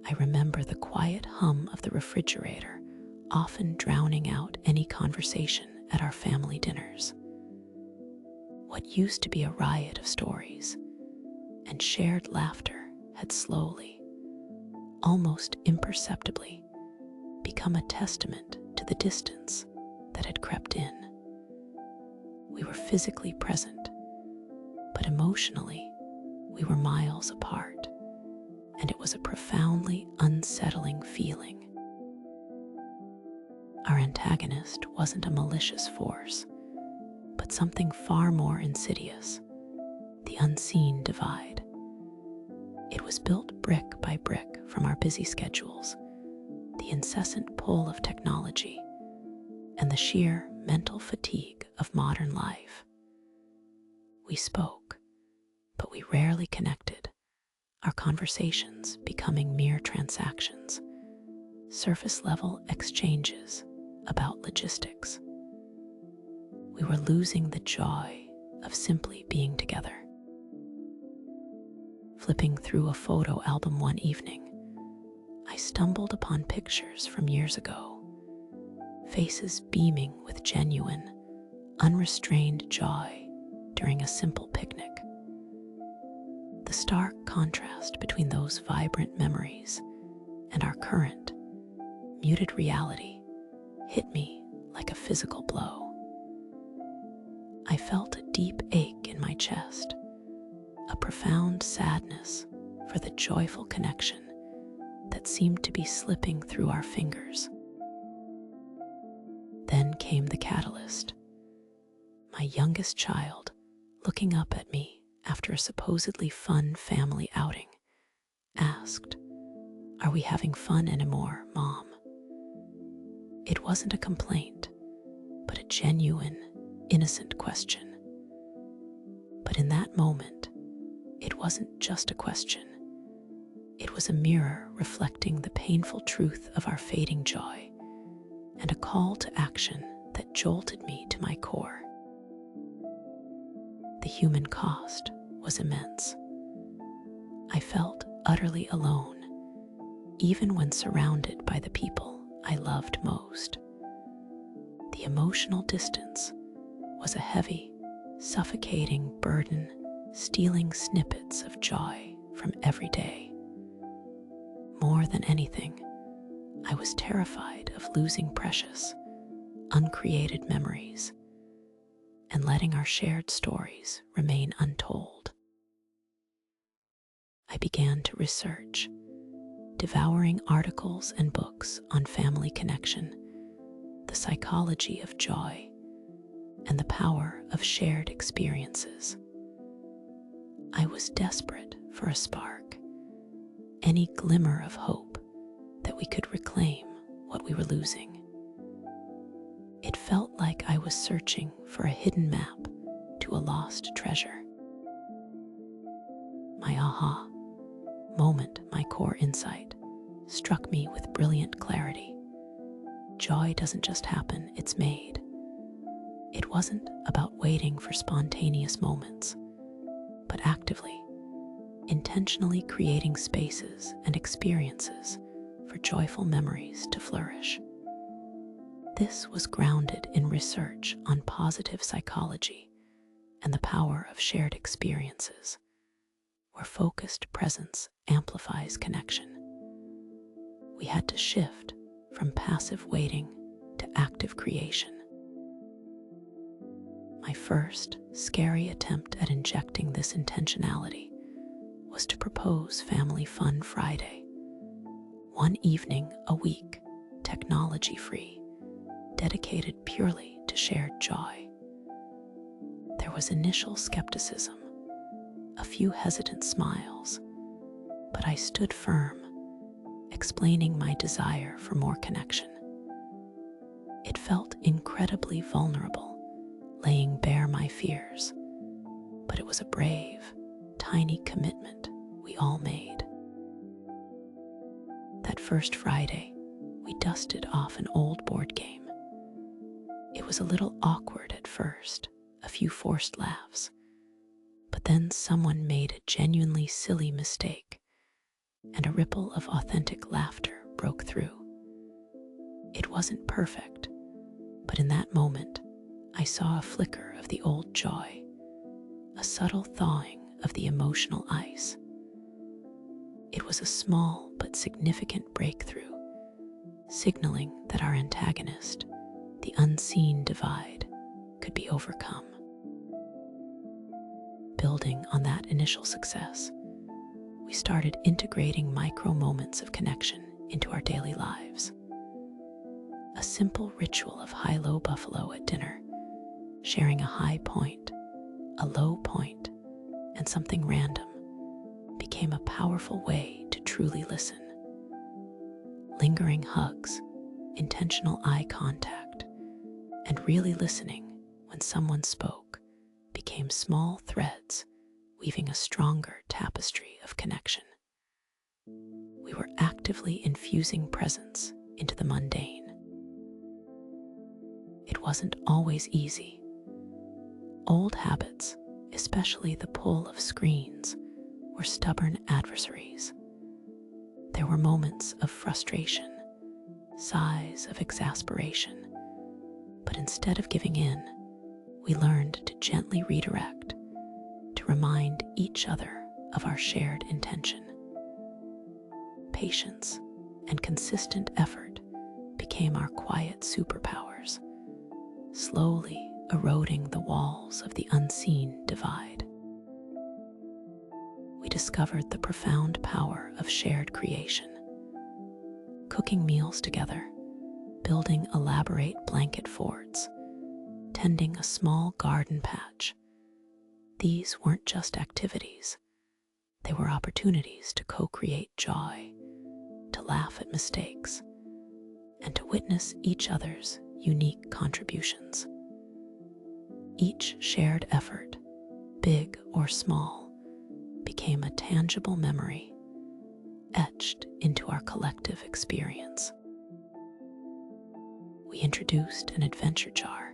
I remember the quiet hum of the refrigerator, often drowning out any conversation at our family dinners. What used to be a riot of stories and shared laughter had slowly, almost imperceptibly, become a testament to the distance that had crept in. We were physically present, but emotionally, we were miles apart, and it was a profoundly unsettling feeling. Our antagonist wasn't a malicious force, but something far more insidious: the unseen divide. It was built brick by brick from our busy schedules, the incessant pull of technology, and the sheer mental fatigue of modern life. We spoke, but we rarely connected, our conversations becoming mere transactions, surface-level exchanges about logistics. We were losing the joy of simply being together. Flipping through a photo album one evening, I stumbled upon pictures from years ago, faces beaming with genuine, unrestrained joy during a simple picnic. The stark contrast between those vibrant memories and our current, muted reality hit me like a physical blow. I felt a deep ache in my chest, a profound sadness for the joyful connection that seemed to be slipping through our fingers. Then came the catalyst. My youngest child, looking up at me after a supposedly fun family outing, asked, "Are we having fun anymore, Mom?" It wasn't a complaint, but a genuine, innocent question. But in that moment, it wasn't just a question. It was a mirror reflecting the painful truth of our fading joy, and a call to action that jolted me to my core. The human cost was immense. I felt utterly alone, even when surrounded by the people I loved most. The emotional distance was a heavy, suffocating burden, stealing snippets of joy from every day. More than anything, I was terrified of losing precious, uncreated memories and letting our shared stories remain untold. I began to research, devouring articles and books on family connection, the psychology of joy, and the power of shared experiences. I was desperate for a spark, any glimmer of hope that we could reclaim what we were losing. It felt like I was searching for a hidden map to a lost treasure. My aha moment, my core insight, struck me with brilliant clarity. Joy doesn't just happen, it's made. It wasn't about waiting for spontaneous moments, but actively, intentionally creating spaces and experiences for joyful memories to flourish. This was grounded in research on positive psychology and the power of shared experiences, where focused presence amplifies connection. We had to shift from passive waiting to active creation. My first scary attempt at injecting this intentionality was to propose Family Fun Friday, one evening a week, technology-free, dedicated purely to shared joy. There was initial skepticism, a few hesitant smiles, but I stood firm, explaining my desire for more connection. It felt incredibly vulnerable, laying bare my fears, but it was a brave, tiny commitment we all made. That first Friday, we dusted off an old board game. It was a little awkward at first, a few forced laughs, but then someone made a genuinely silly mistake, and a ripple of authentic laughter broke through. It wasn't perfect, but in that moment, I saw a flicker of the old joy, a subtle thawing of the emotional ice. It was a small but significant breakthrough, signaling that our antagonist, the unseen divide, could be overcome. Building on that initial success, we started integrating micro moments of connection into our daily lives. A simple ritual of high-low buffalo at dinner, sharing a high point, a low point, and something random, became a powerful way to truly listen. Lingering hugs, intentional eye contact, and really listening when someone spoke became small threads weaving a stronger tapestry of connection. We were actively infusing presence into the mundane. It wasn't always easy. Old habits, especially the pull of screens, were stubborn adversaries. There were moments of frustration, sighs of exasperation, but instead of giving in, we learned to gently redirect, to remind each other of our shared intention. Patience and consistent effort became our quiet superpowers, slowly eroding the walls of the unseen divide. We discovered the profound power of shared creation. Cooking meals together, building elaborate blanket forts, tending a small garden patch. These weren't just activities. They were opportunities to co-create joy, to laugh at mistakes, and to witness each other's unique contributions. Each shared effort, big or small, became a tangible memory etched into our collective experience. We introduced an adventure jar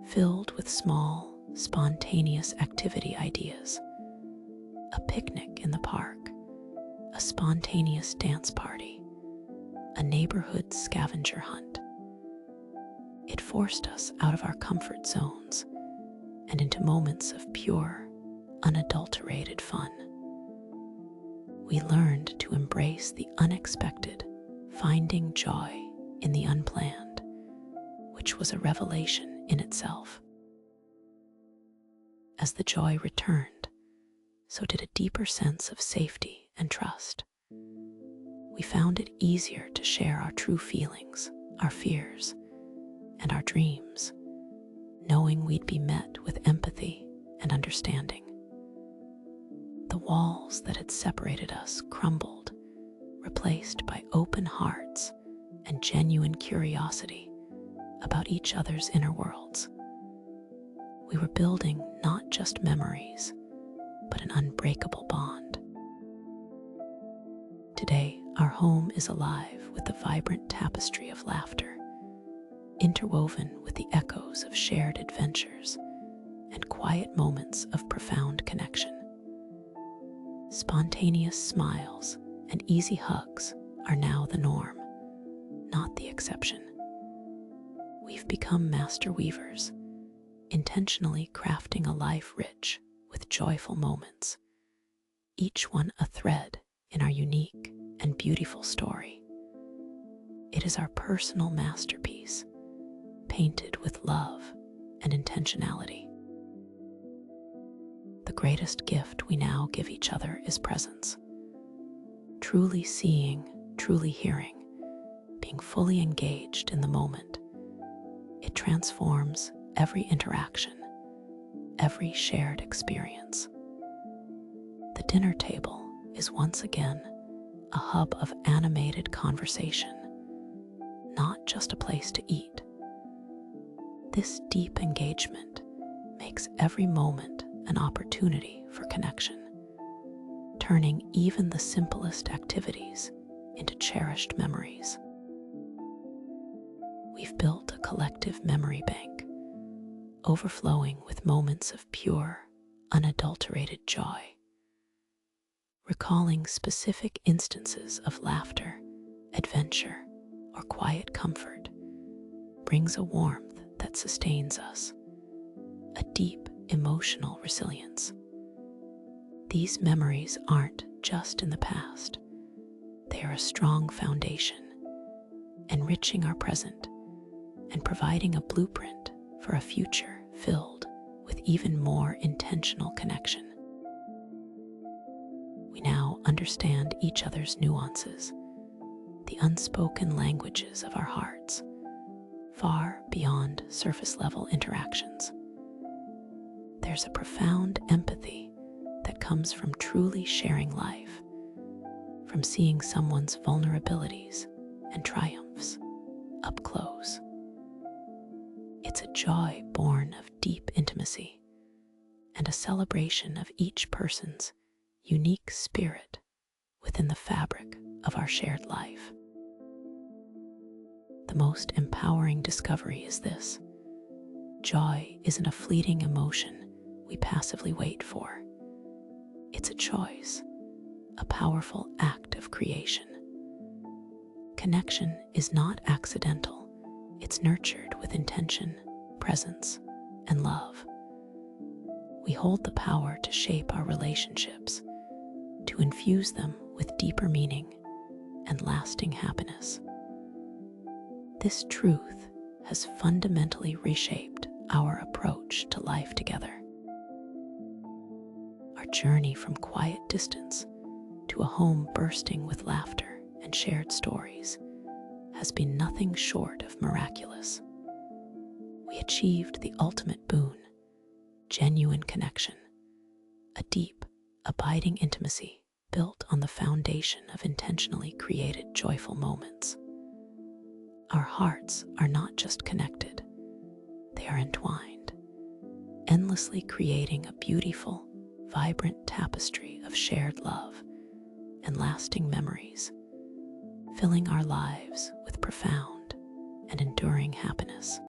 filled with small, spontaneous activity ideas. A picnic in the park, a spontaneous dance party, a neighborhood scavenger hunt. It forced us out of our comfort zones and into moments of pure, unadulterated fun. We learned to embrace the unexpected, finding joy in the unplanned, which was a revelation in itself. As the joy returned, so did a deeper sense of safety and trust. We found it easier to share our true feelings, our fears, and our dreams, knowing we'd be met with empathy and understanding. The walls that had separated us crumbled, replaced by open hearts and genuine curiosity about each other's inner worlds. We were building not just memories, but an unbreakable bond. Today, our home is alive with the vibrant tapestry of laughter, interwoven with the echoes of shared adventures and quiet moments of profound connection. Spontaneous smiles and easy hugs are now the norm, not the exception. We've become master weavers, intentionally crafting a life rich with joyful moments, each one a thread in our unique and beautiful story. It is our personal masterpiece, painted with love and intentionality. The greatest gift we now give each other is presence. Truly seeing, truly hearing, being fully engaged in the moment. It transforms every interaction, every shared experience. The dinner table is once again a hub of animated conversation, not just a place to eat. This deep engagement makes every moment an opportunity for connection, turning even the simplest activities into cherished memories. We've built a collective memory bank, overflowing with moments of pure, unadulterated joy. Recalling specific instances of laughter, adventure, or quiet comfort brings a warmth that sustains us, a deep emotional resilience. These memories aren't just in the past, they are a strong foundation, enriching our present and providing a blueprint for a future filled with even more intentional connection. We now understand each other's nuances, the unspoken languages of our hearts, far beyond surface level interactions. There's a profound empathy that comes from truly sharing life, from seeing someone's vulnerabilities and triumphs up close. It's a joy born of deep intimacy and a celebration of each person's unique spirit within the fabric of our shared life. The most empowering discovery is this: joy isn't a fleeting emotion we passively wait for. It's a choice, a powerful act of creation. Connection is not accidental, it's nurtured with intention, presence, and love. We hold the power to shape our relationships, to infuse them with deeper meaning and lasting happiness. This truth has fundamentally reshaped our approach to life together. Our journey from quiet distance to a home bursting with laughter and shared stories has been nothing short of miraculous. We achieved the ultimate boon: genuine connection, a deep, abiding intimacy built on the foundation of intentionally created joyful moments. Our hearts are not just connected, they are entwined, endlessly creating a beautiful, vibrant tapestry of shared love and lasting memories, filling our lives with profound and enduring happiness.